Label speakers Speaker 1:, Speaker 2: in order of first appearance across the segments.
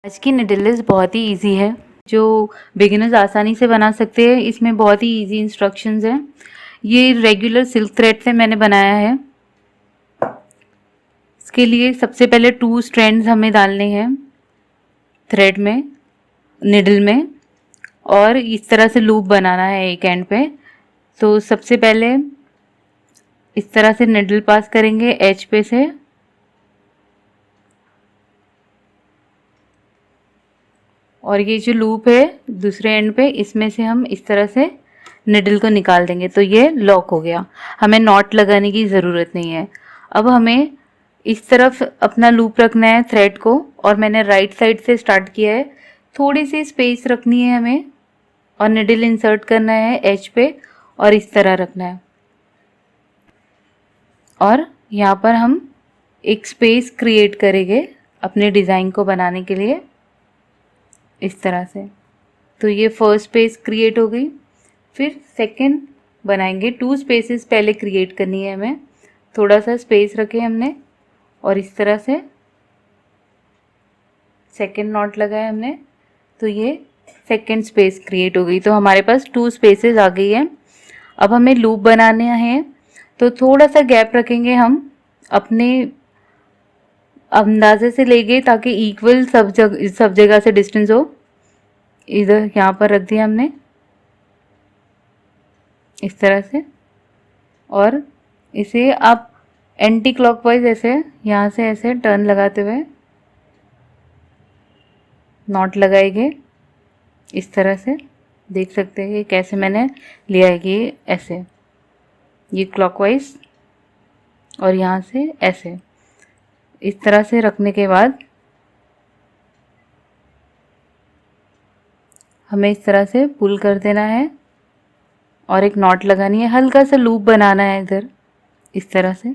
Speaker 1: आज की निडल्स बहुत ही इजी है, जो बिगिनर्स आसानी से बना सकते हैं। इसमें बहुत ही इजी इंस्ट्रक्शंस हैं। ये रेगुलर सिल्क थ्रेड से मैंने बनाया है। इसके लिए सबसे पहले 2 स्ट्रैंड्स हमें डालने हैं थ्रेड में, निडल में, और इस तरह से लूप बनाना है एक एंड पे। तो सबसे पहले इस तरह से निडल पास करेंगे एज पे से, और ये जो लूप है दूसरे एंड पे, इसमें से हम इस तरह से निडल को निकाल देंगे तो ये लॉक हो गया। हमें नॉट लगाने की ज़रूरत नहीं है। अब हमें इस तरफ अपना लूप रखना है थ्रेड को, और मैंने राइट साइड से स्टार्ट किया है। थोड़ी सी स्पेस रखनी है हमें, और निडल इंसर्ट करना है एज पे, और इस तरह रखना है। और यहाँ पर हम एक स्पेस क्रिएट करेंगे अपने डिज़ाइन को बनाने के लिए, इस तरह से। तो ये फर्स्ट स्पेस क्रिएट हो गई। फिर सेकंड बनाएंगे। 2 स्पेसेस पहले क्रिएट करनी है हमें। थोड़ा सा स्पेस रखे हमने, और इस तरह से सेकंड नॉट लगाया हमने, तो ये सेकंड स्पेस क्रिएट हो गई। तो हमारे पास 2 स्पेसेस आ गई है। अब हमें लूप बनाने हैं, तो थोड़ा सा गैप रखेंगे हम अपने अंदाजे से लेंगे, ताकि इक्वल सब जगह से डिस्टेंस हो। इधर यहाँ पर रख दिया हमने इस तरह से, और इसे आप एंटी क्लॉकवाइज ऐसे यहाँ से ऐसे टर्न लगाते हुए नॉट लगाएंगे इस तरह से। देख सकते हैं कि कैसे मैंने लिया है कि ऐसे, ये क्लॉकवाइज, और यहाँ से ऐसे, इस तरह से रखने के बाद हमें इस तरह से पुल कर देना है, और एक नॉट लगानी है। हल्का सा लूप बनाना है इधर इस तरह से।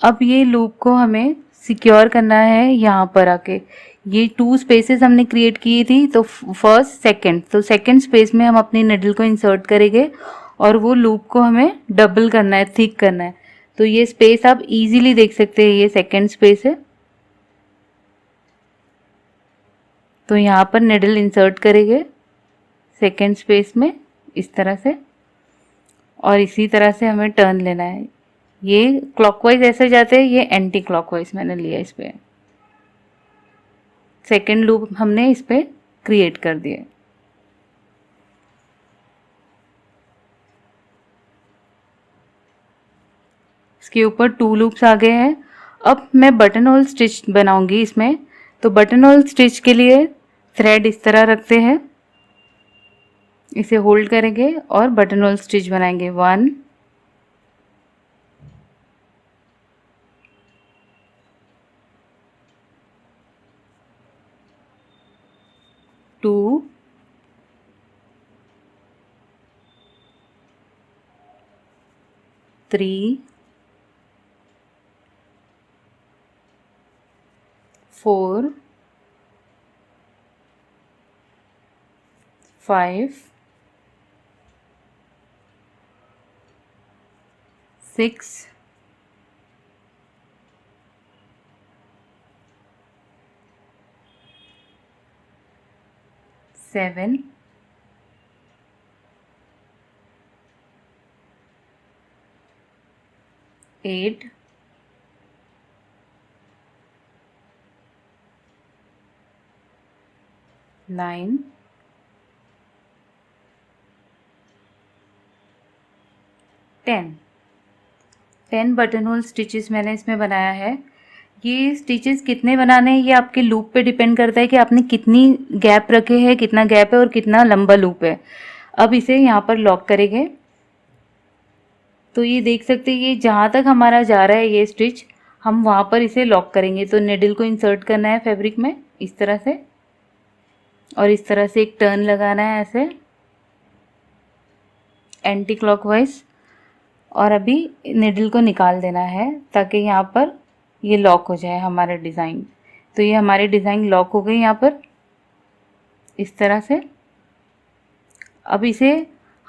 Speaker 1: अब ये लूप को हमें सिक्योर करना है यहाँ पर आके। ये 2 स्पेसेस हमने क्रिएट की थी, तो फर्स्ट सेकंड, तो सेकंड स्पेस में हम अपनी निडल को इंसर्ट करेंगे, और वो लूप को हमें डबल करना है, थिक करना है। तो ये स्पेस आप इजीली देख सकते हैं, ये सेकंड स्पेस है। तो यहाँ पर निडल इंसर्ट करेंगे सेकंड स्पेस में इस तरह से, और इसी तरह से हमें टर्न लेना है। ये क्लॉकवाइज ऐसे जाते हैं, ये एंटी क्लॉकवाइज मैंने लिया इस पे। सेकेंड लूप हमने इस पे क्रिएट कर दिया। इसके ऊपर 2 लूप्स आ गए हैं। अब मैं बटन होल स्टिच बनाऊंगी इसमें। तो बटन होल स्टिच के लिए थ्रेड इस तरह रखते हैं, इसे होल्ड करेंगे और बटन होल स्टिच बनाएंगे। 1 2 3 4 5 6 7 8 9 10 बटन होल स्टिचेस मैंने इसमें बनाया है। ये स्टिचेस कितने बनाने हैं ये आपके लूप पे डिपेंड करता है कि आपने कितनी गैप रखे हैं, कितना गैप है और कितना लंबा लूप है। अब इसे यहाँ पर लॉक करेंगे। तो ये देख सकते हैं, ये जहाँ तक हमारा जा रहा है ये स्टिच, हम वहाँ पर इसे लॉक करेंगे। तो निडल को इंसर्ट करना है फैब्रिक में इस तरह से, और इस तरह से एक टर्न लगाना है ऐसे एंटी क्लॉकवाइज, और अभी निडल को निकाल देना है ताकि यहाँ पर ये लॉक हो जाए हमारा डिज़ाइन। तो ये हमारी डिज़ाइन लॉक हो गई यहाँ पर इस तरह से। अब इसे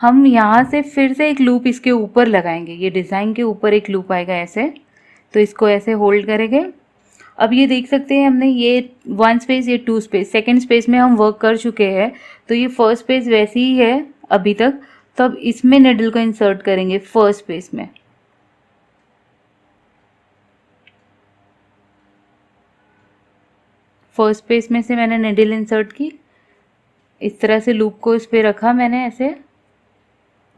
Speaker 1: हम यहाँ से फिर से एक लूप इसके ऊपर लगाएंगे, ये डिज़ाइन के ऊपर एक लूप आएगा ऐसे। तो इसको ऐसे होल्ड करेंगे। अब ये देख सकते हैं हमने ये 1 स्पेस, ये 2 स्पेस, सेकंड स्पेस में हम वर्क कर चुके हैं, तो ये फर्स्ट स्पेस वैसी ही है अभी तक। तो अब इसमें निडल को इंसर्ट करेंगे फर्स्ट स्पेस में। फर्स्ट स्पेस में से मैंने निडल इंसर्ट की, इस तरह से लूप को इस पे रखा, मैंने ऐसे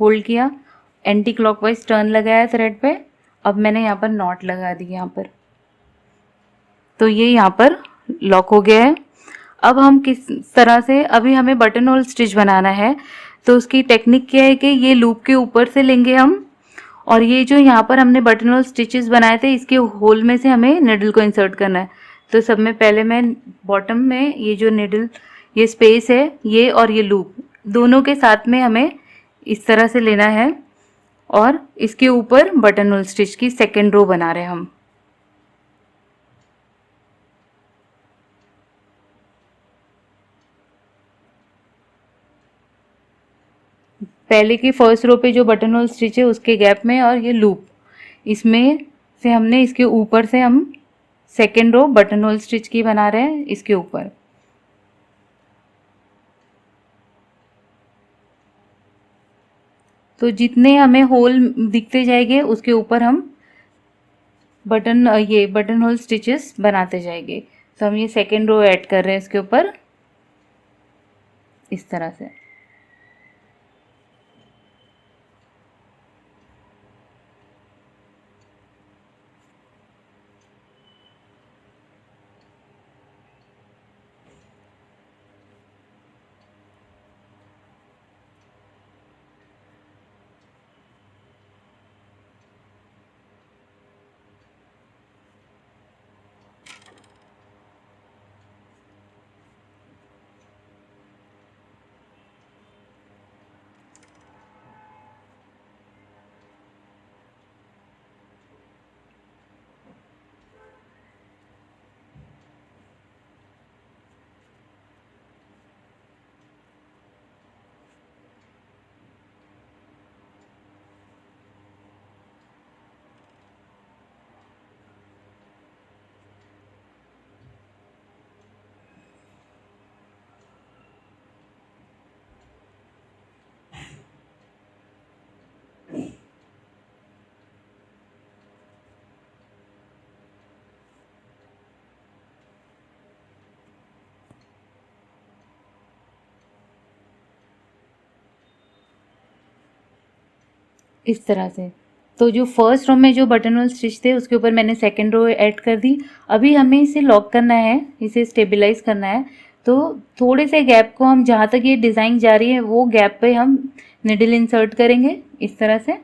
Speaker 1: होल्ड किया, एंटी क्लॉकवाइज टर्न लगाया थ्रेड पे। अब मैंने यहाँ पर नॉट लगा दी यहाँ पर, तो ये यहाँ पर लॉक हो गया है। अब हम किस तरह से, अभी हमें बटन होल स्टिच बनाना है, तो उसकी टेक्निक क्या है कि ये लूप के ऊपर से लेंगे हम, और ये जो यहाँ पर हमने बटन होल स्टिचेस बनाए थे इसके होल में से हमें निडल को इंसर्ट करना है। तो सब में पहले मैं बॉटम में ये जो निडल, ये स्पेस है ये, और ये लूप दोनों के साथ में हमें इस तरह से लेना है, और इसके ऊपर बटन होल स्टिच की सेकेंड रो बना रहे हैं हम। पहले की फर्स्ट रो पे जो बटन होल स्टिच है उसके गैप में, और ये लूप, इसमें से हमने इसके ऊपर से हम second row button hole stitch की बना रहे हैं इसके ऊपर। तो जितने हमें होल दिखते जाएंगे उसके ऊपर हम ये बटन होल स्टिचेस बनाते जाएंगे। तो हम ये सेकेंड रो ऐड कर रहे हैं इसके ऊपर इस तरह से। इस तरह से। तो जो फर्स्ट रो में जो बटन होल स्टिच थे उसके ऊपर मैंने सेकेंड रो ऐड कर दी। अभी हमें इसे लॉक करना है, इसे स्टेबलाइज करना है। तो थोड़े से गैप को हम, जहाँ तक ये डिज़ाइन जा रही है वो गैप पे हम निडल इंसर्ट करेंगे इस तरह से,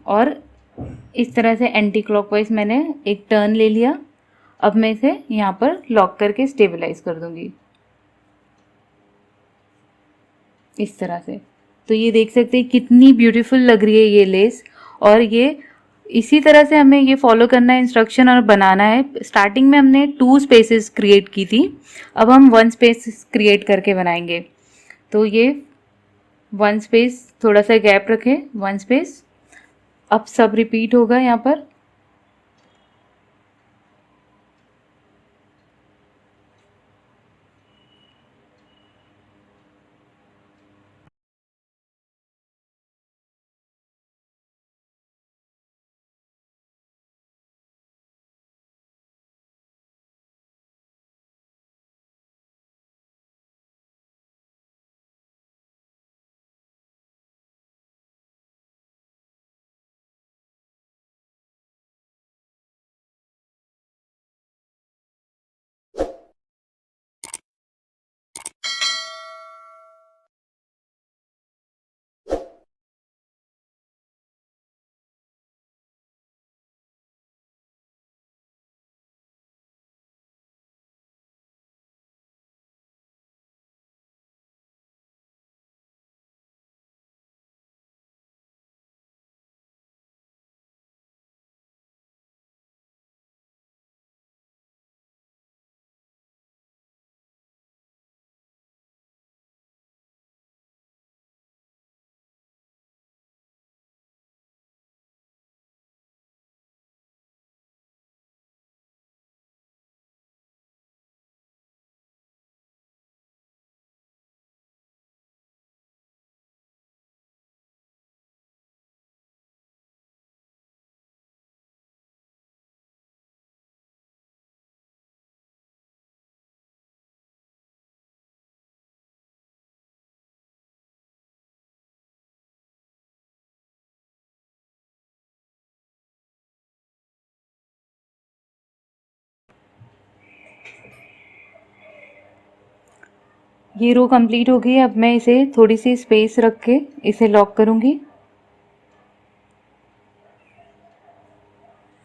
Speaker 1: और इस तरह से एंटी क्लॉकवाइज मैंने एक टर्न ले लिया। अब मैं इसे यहाँ पर लॉक करके स्टेबलाइज कर दूंगी इस तरह से। तो ये देख सकते हैं कितनी ब्यूटीफुल लग रही है ये लेस। और ये इसी तरह से हमें ये फॉलो करना है इंस्ट्रक्शन और बनाना है। स्टार्टिंग में हमने 2 स्पेसेस क्रिएट की थी, अब हम 1 स्पेस क्रिएट करके बनाएंगे। तो ये 1 स्पेस, थोड़ा सा गैप रखें, 1 स्पेस। अब सब रिपीट होगा यहाँ पर। ये रो कंप्लीट हो गई। अब मैं इसे थोड़ी सी स्पेस रख के इसे लॉक करूँगी।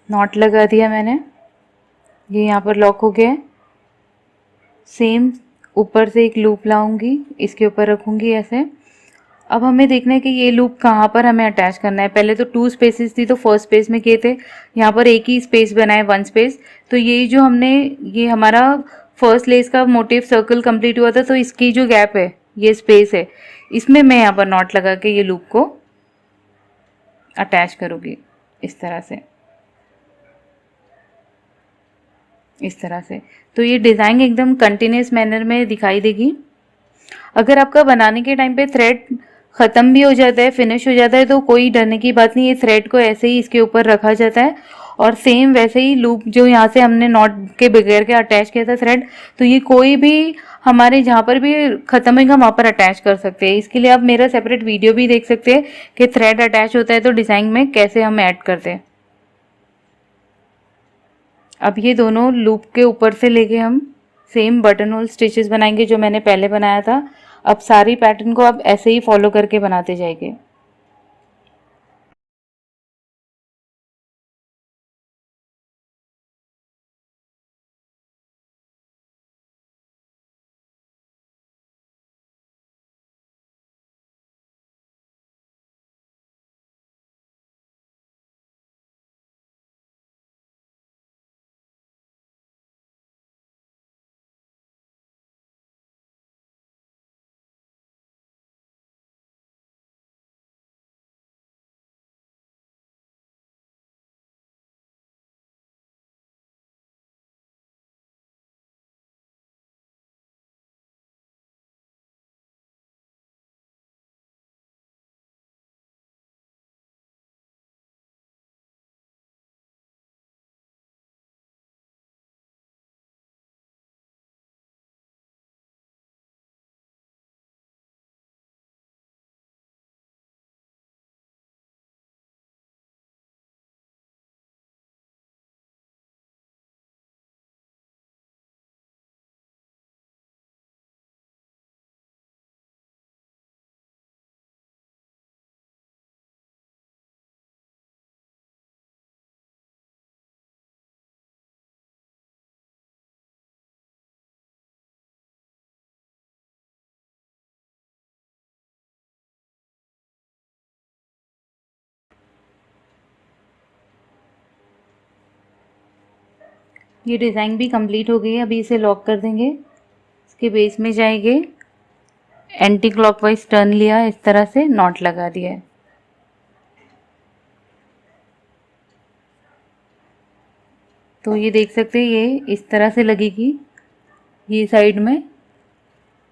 Speaker 1: नॉट लगा दिया मैंने, ये यहाँ पर लॉक हो गया है। सेम ऊपर से एक लूप लाऊंगी, इसके ऊपर रखूँगी ऐसे। अब हमें देखना है कि ये लूप कहाँ पर हमें अटैच करना है। पहले तो 2 स्पेसेस थी, तो फर्स्ट स्पेस में किए थे, यहाँ पर एक ही स्पेस बना है, 1 स्पेस। तो ये जो हमने, ये हमारा फर्स्ट लेस का मोटिव सर्कल कंप्लीट हुआ था, तो इसकी जो गैप है, ये स्पेस है, इसमें मैं यहाँ पर नॉट लगा के ये लूप को अटैच करूँगी इस तरह से, इस तरह से। तो ये डिज़ाइन एकदम कंटिन्यूस मैनर में दिखाई देगी। अगर आपका बनाने के टाइम पे थ्रेड ख़त्म भी हो जाता है, फिनिश हो जाता है, तो कोई डरने की बात नहीं। ये थ्रेड को ऐसे ही इसके ऊपर रखा जाता है और सेम वैसे ही लूप जो यहाँ से हमने नॉट के बगैर के अटैच किया था थ्रेड, तो ये कोई भी हमारे जहाँ पर भी ख़त्म होगा वहाँ पर अटैच कर सकते हैं। इसके लिए आप मेरा सेपरेट वीडियो भी देख सकते हैं कि थ्रेड अटैच होता है तो डिज़ाइन में कैसे हम ऐड करते हैं। अब ये दोनों लूप के ऊपर से लेके हम सेम बटन होल स्टिचेस बनाएंगे जो मैंने पहले बनाया था। अब सारी पैटर्न को आप ऐसे ही फॉलो करके बनाते जाएंगे। ये डिज़ाइन भी कंप्लीट हो गई है। अभी इसे लॉक कर देंगे। इसके बेस में जाएंगे, एंटी क्लॉकवाइज टर्न लिया, इस तरह से नॉट लगा दिया है। तो ये देख सकते हैं, ये इस तरह से लगेगी, ये साइड में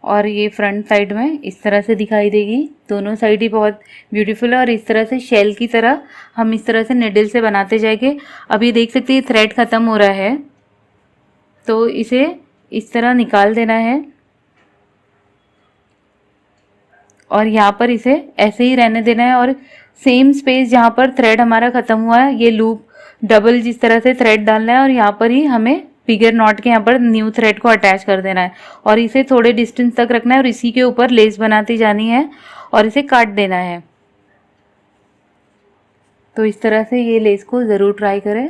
Speaker 1: और ये फ्रंट साइड में इस तरह से दिखाई देगी। दोनों साइड ही बहुत ब्यूटीफुल है और इस तरह से शेल की तरह हम इस तरह से निडल से बनाते जाएंगे। अब ये देख सकते हैं थ्रेड ख़त्म हो रहा है, तो इसे इस तरह निकाल देना है और यहाँ पर इसे ऐसे ही रहने देना है। और सेम स्पेस जहाँ पर थ्रेड हमारा ख़त्म हुआ है, ये लूप डबल जिस तरह से थ्रेड डालना है और यहाँ पर ही हमें फिगर नॉट के यहाँ पर न्यू थ्रेड को अटैच कर देना है और इसे थोड़े डिस्टेंस तक रखना है और इसी के ऊपर लेस बनाती जानी है और इसे काट देना है। तो इस तरह से ये लेस को ज़रूर ट्राई करें।